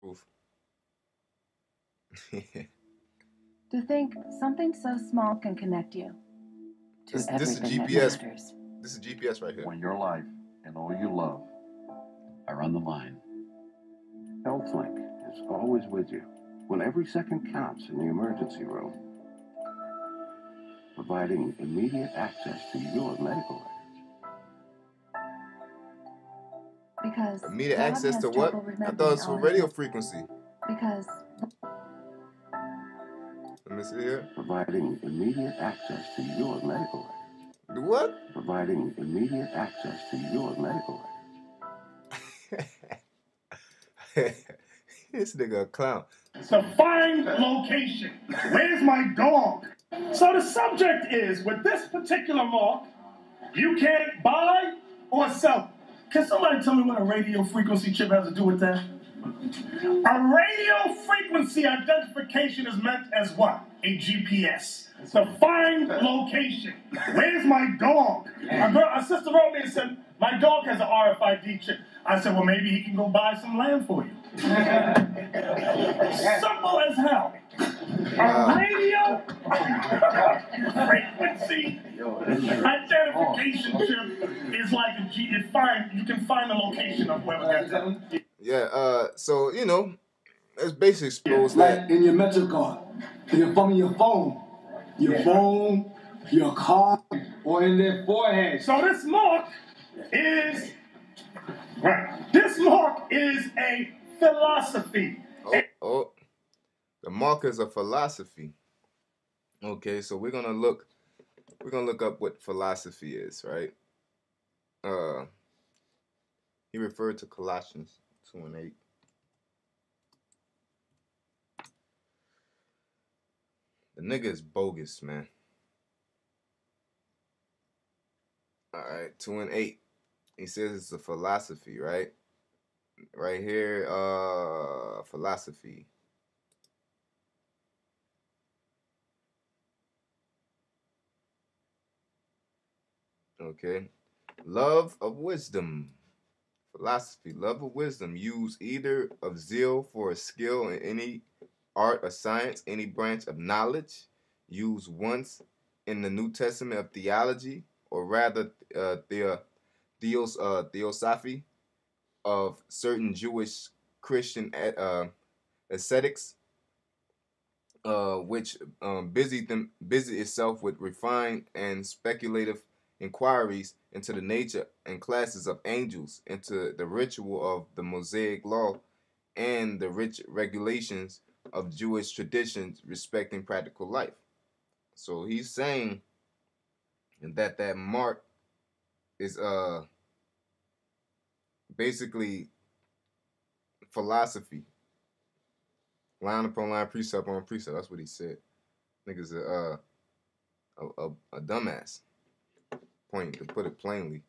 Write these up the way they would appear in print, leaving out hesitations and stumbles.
Proof. To think something so small can connect you to This is everything that GPS. matters. This is GPS right here. When your life and all you love are on the line, HealthLink is always with you when every second counts in the emergency room, providing immediate access to your medical records. Because Immediate Bob access has to what? trouble I thought it remembering was for all his radio mem- frequency. Because Let me see here. Providing immediate access to your medical records. The what? Providing immediate access to your medical records. This nigga a clown. To find location. Where's my dog? So the subject is, with this particular mark, you can't buy or sell. Can somebody tell me what a radio frequency chip has to do with that? A radio frequency identification is meant as what? A GPS. To find location. Where's my dog? A sister wrote me and said, my dog has an RFID chip. I said, well, maybe he can go buy some land for you. Simple as hell. A radio frequency identification chip is like a G. You can find the location of whoever got that. Yeah. So you know, let's basically expose Like that. in your Metro card, from your phone, your car, or in their forehead. So this mark is right. This mark is a philosophy. Oh, the markers of philosophy. Okay, so we're gonna look up what philosophy is, right? He referred to Colossians 2:8. The nigga is bogus, man. All right, 2:8. He says it's a philosophy, right? Right here, philosophy. Okay. Love of wisdom. Philosophy. Love of wisdom. Use either of zeal for a skill in any art or science, any branch of knowledge. Used once in the New Testament of theology, or rather theosophy of certain Jewish Christian ascetics, which busy itself with refined and speculative inquiries into the nature and classes of angels, into the ritual of the Mosaic law, and the rich regulations of Jewish traditions respecting practical life. So he's saying that mark is basically philosophy, line upon line, precept on precept. That's what he said. Niggas a dumbass. Point to put it plainly.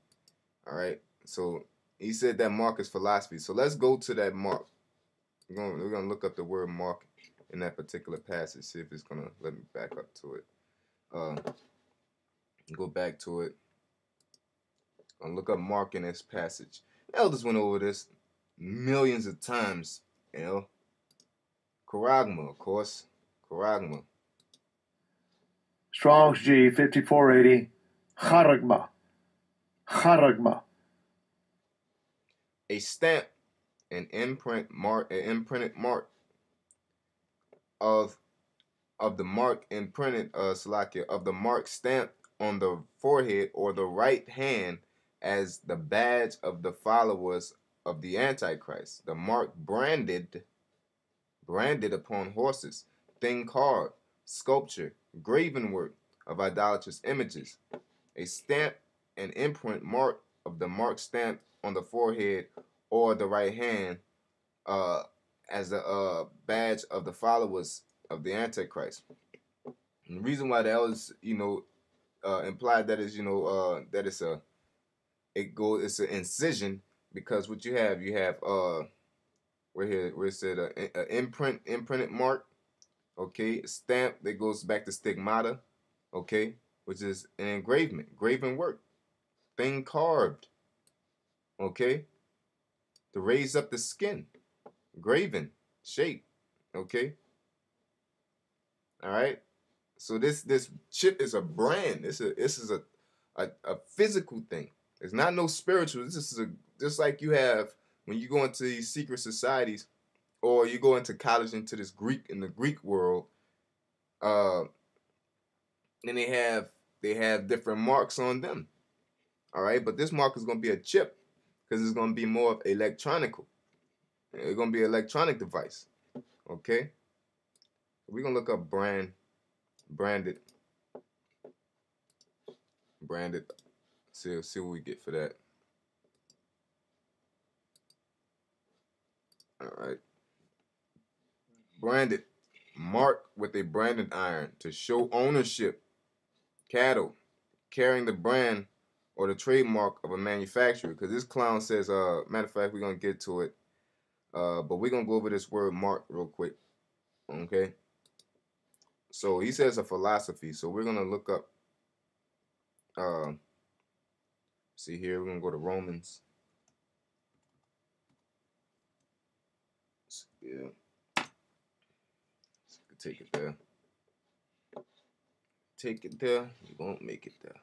All right. So he said that mark is philosophy. So let's go to that mark. We're gonna look up the word mark in that particular passage. See if it's gonna let me back up to it. Go back to it. Gonna look up mark in this passage. Elders went over this millions of times. You know. Charagma, of course. Charagma. Strong's G 5480. Charagma. Charagma. A stamp, an imprinted mark of the mark imprinted Salakia, of the mark stamped on the forehead or the right hand as the badge of the followers of the Antichrist. The mark branded upon horses, thin carved, sculpture, graven work of idolatrous images. A stamp, an imprint mark of the mark stamped on the forehead or the right hand as a badge of the followers of the Antichrist. And the reason why that was, implied that is, that it's an incision, because what you have where it said an imprinted mark, okay, a stamp that goes back to stigmata, okay, which is an engravement, graven work, thing carved, okay, to raise up the skin, graven, shape. Okay. All right. So this chip is a brand. This is a physical thing. It's not no spiritual. This is just like you have when you go into these secret societies or you go into college into this in the Greek world. And they have different marks on them. All right, but this mark is going to be a chip because it's going to be more of electronical. It's going to be an electronic device. Okay, we're going to look up branded. See what we get for that. All right, branded, mark with a branded iron to show ownership. Cattle, carrying the brand or the trademark of a manufacturer. Because this clown says, matter of fact, we're gonna get to it. But we're gonna go over this word mark real quick. Okay. So he says a philosophy. So we're gonna look up. See here, we're gonna go to Romans. Yeah. Take it there. Take it there. You won't make it there.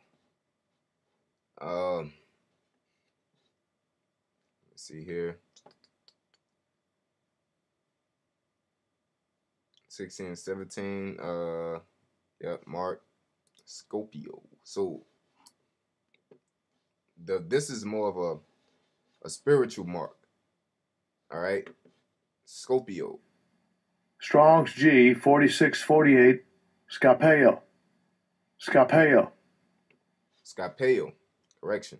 Let's see here. 16, 17. Yep, Mark. Scorpio. So this is more of a spiritual mark. All right. Scorpio. Strong's G 4648. Scapeo. Scapeo. Scapeo. Correction.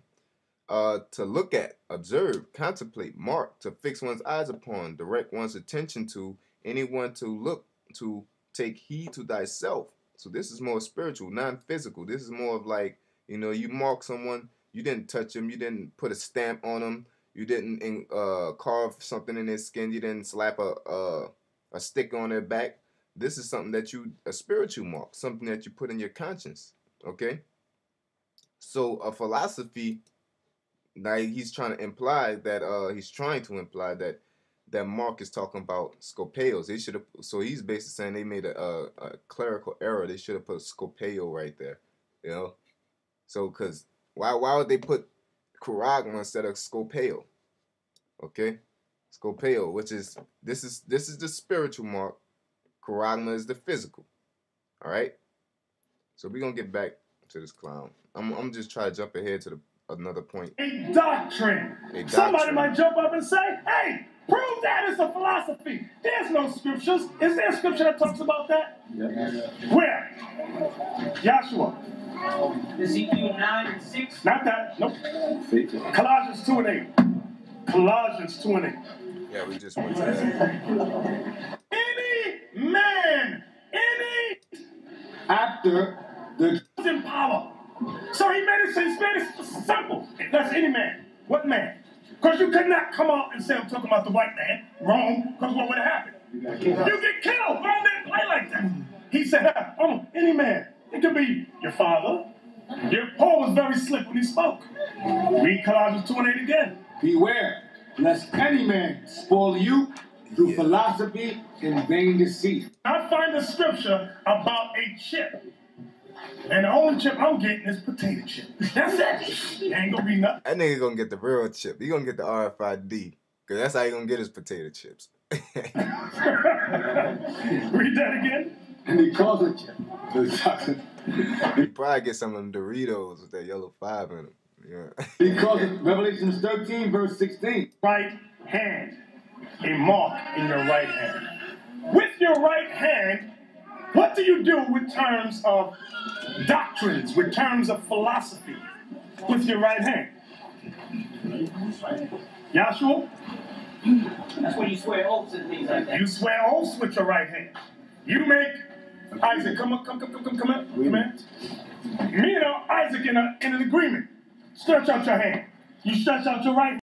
To look at, observe, contemplate, mark, to fix one's eyes upon, direct one's attention to, anyone to look to, take heed to thyself. So this is more spiritual, non-physical. This is more of like, you mark someone, you didn't touch them, you didn't put a stamp on them, you didn't carve something in their skin, you didn't slap a stick on their back. This is something that a spiritual mark, something that you put in your conscience. Okay? So a philosophy, now he's trying to imply that that Mark is talking about scopeos. They should have. So he's basically saying they made a clerical error. They should have put scopeo right there. So because why would they put charagma instead of scopeo? Okay, scopeo, which is this is the spiritual mark. Charagma is the physical. All right. So we're gonna get back to this clown. I'm just trying to jump ahead to another point. A doctrine. Somebody might jump up and say, hey, prove that it's a philosophy. There's no scriptures. Is there a scripture that talks about that? Yeah. Where? Joshua. Ezekiel 9:6. Not that. Nope. Colossians 2:8. Colossians 2:8. Yeah, we just went to that. Any man, After the in power. So he made it simple. That's any man. What man? Because you could not come out and say, I'm talking about the white man. Wrong. Because what would have happened? You get killed. Wrong man play like that. He said, any man. It could be your father. Paul was very slick when he spoke. Read Colossians 2:8 again. beware, lest any man spoil you through philosophy and vain deceit. I find a scripture about a chip. And the only chip I'm getting is potato chip. That's it. Ain't gonna be nothing. That nigga gonna get the real chip. He gonna get the RFID. Because that's how he gonna get his potato chips. Read that again. And he calls it chip. He probably get some of them Doritos with that yellow 5 in them. Yeah. He calls it Revelation 13, verse 16. Right hand. A mark in your right hand. With your right hand, what do you do with terms of doctrines, with terms of philosophy, with your right hand? Joshua? That's when you swear oaths and things like that. You swear oaths with your right hand. You make Isaac, come here. Me and Isaac in an agreement. Stretch out your hand. You stretch out your right